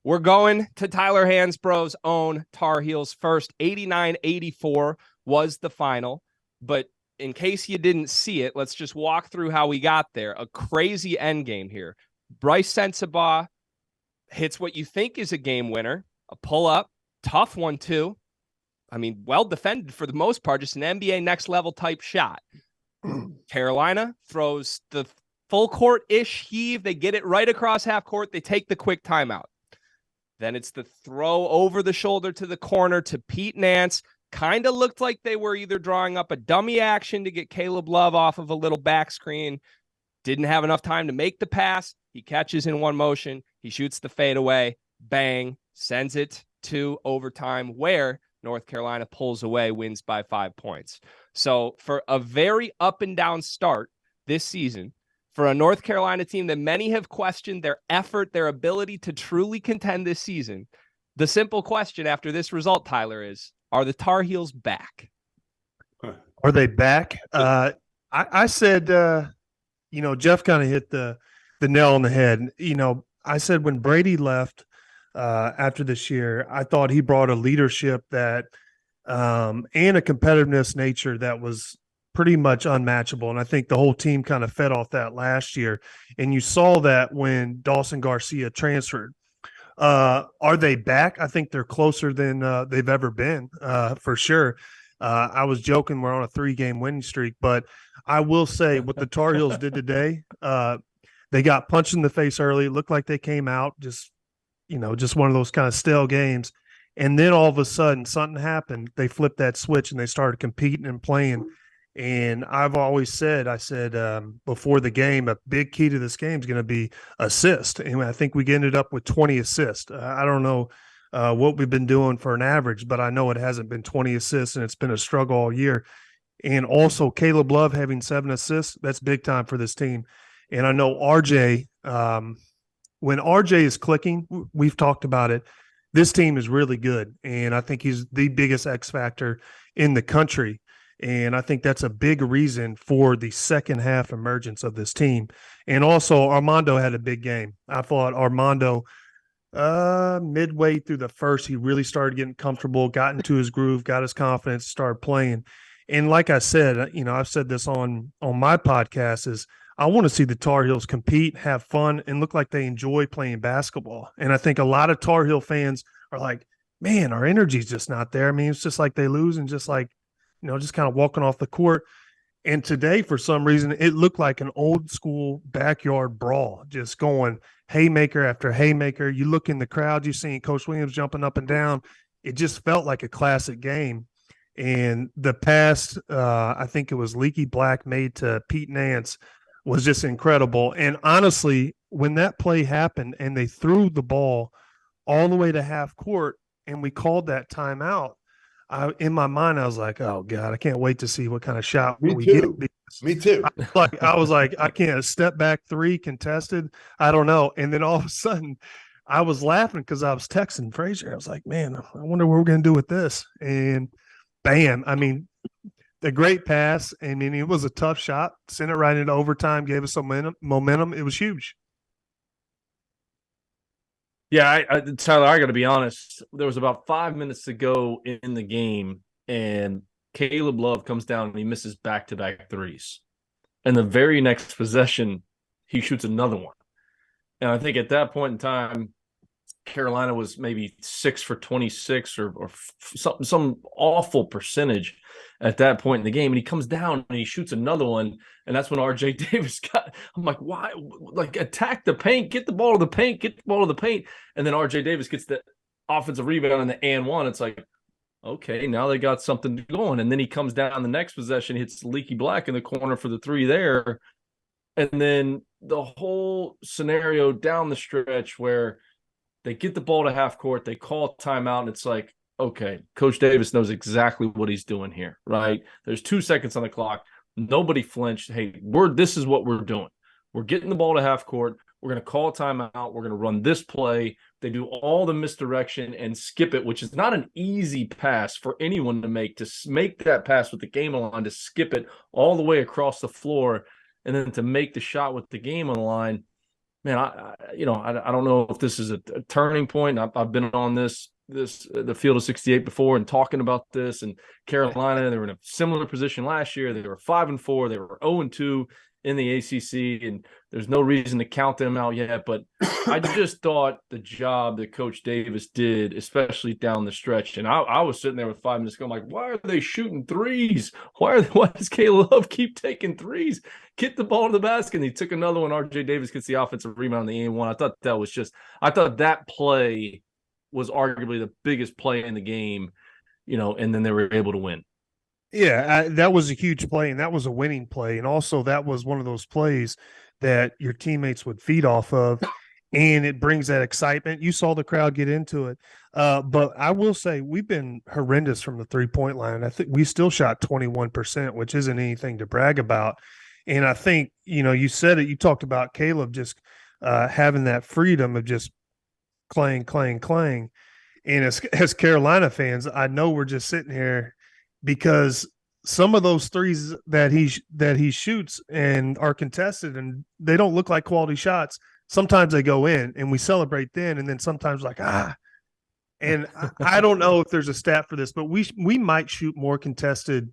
We're going to Tyler Hansbrough's own Tar Heels first. 89-84 was the final. But in case you didn't see it, let's just walk through how we got there. A crazy end game here. Bryce Sensabaugh hits what you think is a game winner, a pull-up, tough one too. I mean, well defended for the most part, just an NBA next level type shot. Carolina throws the full court-ish heave. They get it right across half court. They take the quick timeout. Then it's the throw over the shoulder to the corner to Pete Nance. Kind of looked like they were either drawing up a dummy action to get Caleb Love off of a little back screen. Didn't have enough time to make the pass. He catches in one motion. He shoots the fadeaway. Bang. Sends it to overtime where North Carolina pulls away, wins by 5 points. So for a very up and down start this season, for a North Carolina team that many have questioned their effort, their ability to truly contend this season, the simple question after this result, Tyler, is, are the Tar Heels back? Are they back? I said, Jeff kind of hit the nail on the head. I said when Brady left after this year, I thought he brought a leadership that and a competitiveness nature that was pretty much unmatchable. And I think the whole team kind of fed off that last year. And you saw that when Dawson Garcia transferred. Are they back? I think they're closer than they've ever been, for sure. I was joking we're on a 3-game winning streak, but I will say what the Tar Heels did today, they got punched in the face early. It looked like they came out just one of those kind of stale games. And then all of a sudden something happened. They flipped that switch and they started competing and playing. And I've always said, before the game, a big key to this game is going to be assist. And I think we ended up with 20 assists. I don't know what we've been doing for an average, but I know it hasn't been 20 assists, and it's been a struggle all year. And also Caleb Love having 7 assists, that's big time for this team. And I know RJ, when RJ is clicking, we've talked about it, this team is really good. And I think he's the biggest X factor in the country. And I think that's a big reason for the second half emergence of this team. And also Armando had a big game. I thought Armando, midway through the first, he really started getting comfortable, got into his groove, got his confidence, started playing. And like I said, I've said this on my podcast, is I want to see the Tar Heels compete, have fun, and look like they enjoy playing basketball. And I think a lot of Tar Heel fans are like, man, our energy's just not there. I mean, it's just like they lose and just like, just kind of walking off the court. And today, for some reason, it looked like an old school backyard brawl, just going haymaker after haymaker. You look in the crowd, you're seeing Coach Williams jumping up and down. It just felt like a classic game. And the pass, I think it was Leaky Black made to Pete Nance, was just incredible. And honestly, when that play happened and they threw the ball all the way to half court and we called that timeout, in my mind, I was like, oh, God, I can't wait to see what kind of shot we get. Me too. I was like, I can't. Step back 3 contested. I don't know. And then all of a sudden, I was laughing because I was texting Frazier. I was like, man, I wonder what we're going to do with this. And bam, I mean, a great pass. I mean, it was a tough shot. Sent it right into overtime, gave us some momentum. It was huge. Yeah, Tyler, I got to be honest. There was about 5 minutes to go in the game, and Caleb Love comes down and he misses back-to-back threes. And the very next possession, he shoots another one. And I think at that point in time, Carolina was maybe 6 for 26 or some awful percentage at that point in the game. And he comes down and he shoots another one. And that's when RJ Davis I'm like, why? Like, attack the paint, get the ball to the paint, get the ball to the paint. And then RJ Davis gets the offensive rebound and the and one. It's like, okay, now they got something going. And then he comes down the next possession, hits Leaky Black in the corner for the 3 there. And then the whole scenario down the stretch where they get the ball to half court, they call timeout, and it's like, okay, Coach Davis knows exactly what he's doing here, right? There's 2 seconds on the clock. Nobody flinched. Hey, this is what we're doing. We're getting the ball to half court. We're going to call timeout. We're going to run this play. They do all the misdirection and skip it, which is not an easy pass for anyone to make that pass with the game on the line, to skip it all the way across the floor, and then to make the shot with the game on the line. man, I don't know if this is a turning point. I've been on the field of 68 before and talking about this. And Carolina, they were in a similar position last year. They were 5-4. They were 0-2 in the ACC, and there's no reason to count them out yet. But I just thought the job that Coach Davis did, especially down the stretch, and I was sitting there with 5 minutes ago, I'm like, why are they shooting threes? Why does Caleb Love keep taking threes? Get the ball to the basket. And he took another one. RJ Davis gets the offensive rebound on the A1. I thought that play was arguably the biggest play in the game, and then they were able to win. Yeah, that was a huge play, and that was a winning play. And also that was one of those plays that your teammates would feed off of, and it brings that excitement. You saw the crowd get into it. But I will say we've been horrendous from the three-point line. I think we still shot 21%, which isn't anything to brag about. And I think, you said it, you talked about Caleb just having that freedom of just clang, clang, clang. And as Carolina fans, I know we're just sitting here because some of those threes that he shoots and are contested and they don't look like quality shots. Sometimes they go in and we celebrate then, and then sometimes and I don't know if there's a stat for this, but we might shoot more contested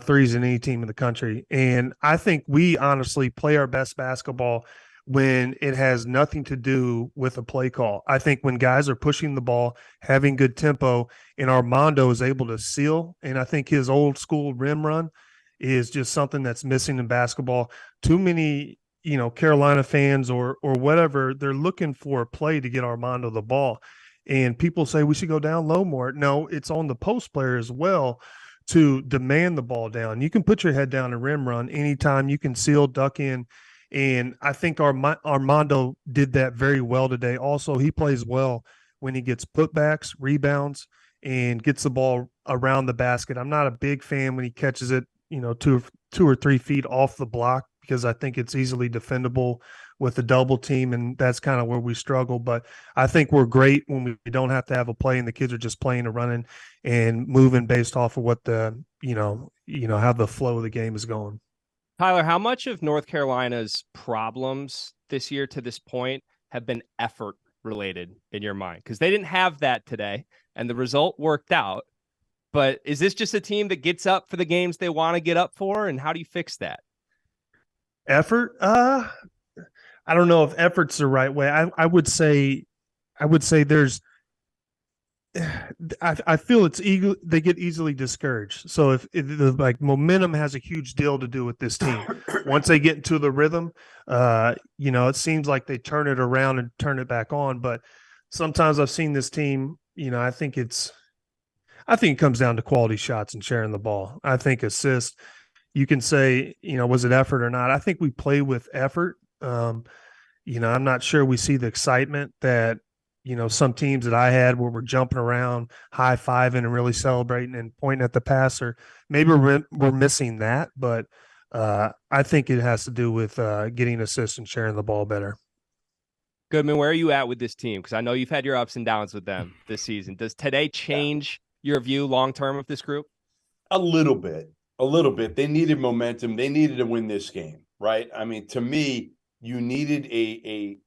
threes than any team in the country. And I think we honestly play our best basketball when it has nothing to do with a play call. I think when guys are pushing the ball, having good tempo, and Armando is able to seal, and I think his old school rim run is just something that's missing in basketball. Too many, Carolina fans or whatever, they're looking for a play to get Armando the ball. And people say we should go down low more. No, it's on the post player as well to demand the ball down. You can put your head down and rim run anytime. You can seal, duck in. And I think Armando did that very well today. Also, he plays well when he gets putbacks, rebounds, and gets the ball around the basket. I'm not a big fan when he catches it, 2 or 3 feet off the block, because I think it's easily defendable with a double team, and that's kind of where we struggle. But I think we're great when we don't have to have a play and the kids are just playing and running and moving based off of what the, how the flow of the game is going. Tyler, how much of North Carolina's problems this year to this point have been effort related in your mind? Because they didn't have that today and the result worked out. But is this just a team that gets up for the games they want to get up for? And how do you fix that? Effort? I don't know if effort's the right way. I would say there's I feel they get easily discouraged. So if momentum has a huge deal to do with this team. Once they get into the rhythm, it seems like they turn it around and turn it back on. But sometimes I've seen this team, I think it comes down to quality shots and sharing the ball. I think assists, you can say, was it effort or not? I think we play with effort. I'm not sure we see the excitement that, some teams that I had where we're jumping around, high-fiving and really celebrating and pointing at the passer. Maybe we're missing that, but I think it has to do with getting assists and sharing the ball better. Goodman, where are you at with this team? Because I know you've had your ups and downs with them this season. Does today change your view long-term of this group? A little bit. They needed momentum. They needed to win this game, right? I mean, to me, you needed a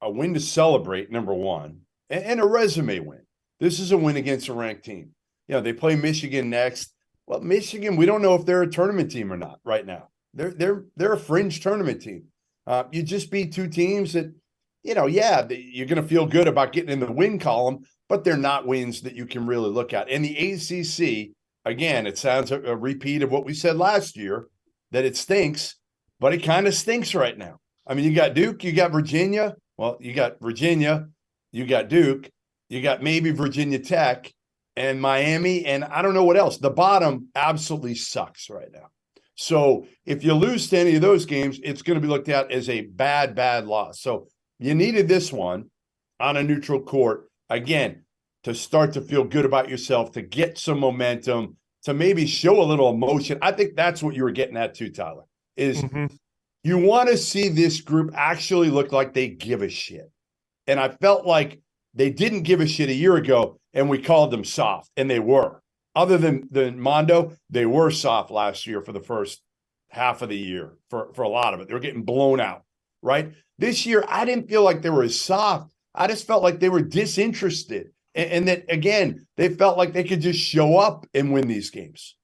win to celebrate, number one, and a resume win. This is a win against a ranked team. They play Michigan next. Well, Michigan, we don't know if they're a tournament team or not right now. They're a fringe tournament team. You just beat 2 teams that, you're going to feel good about getting in the win column, but they're not wins that you can really look at. And the ACC, again, it sounds a repeat of what we said last year, that it stinks, but it kind of stinks right now. I mean, you got Duke, you got Virginia. Well, you got Virginia, you got Duke, you got maybe Virginia Tech and Miami, and I don't know what else. The bottom absolutely sucks right now. So if you lose to any of those games, it's going to be looked at as a bad, bad loss. So you needed this one on a neutral court, again, to start to feel good about yourself, to get some momentum, to maybe show a little emotion. I think that's what you were getting at too, Tyler, is you want to see this group actually look like they give a shit. And I felt like they didn't give a shit a year ago, and we called them soft, and they were. Other than Mondo, they were soft last year for the first half of the year for a lot of it. They were getting blown out. right? This year, I didn't feel like they were as soft. I just felt like they were disinterested. And that, again, they felt like they could just show up and win these games.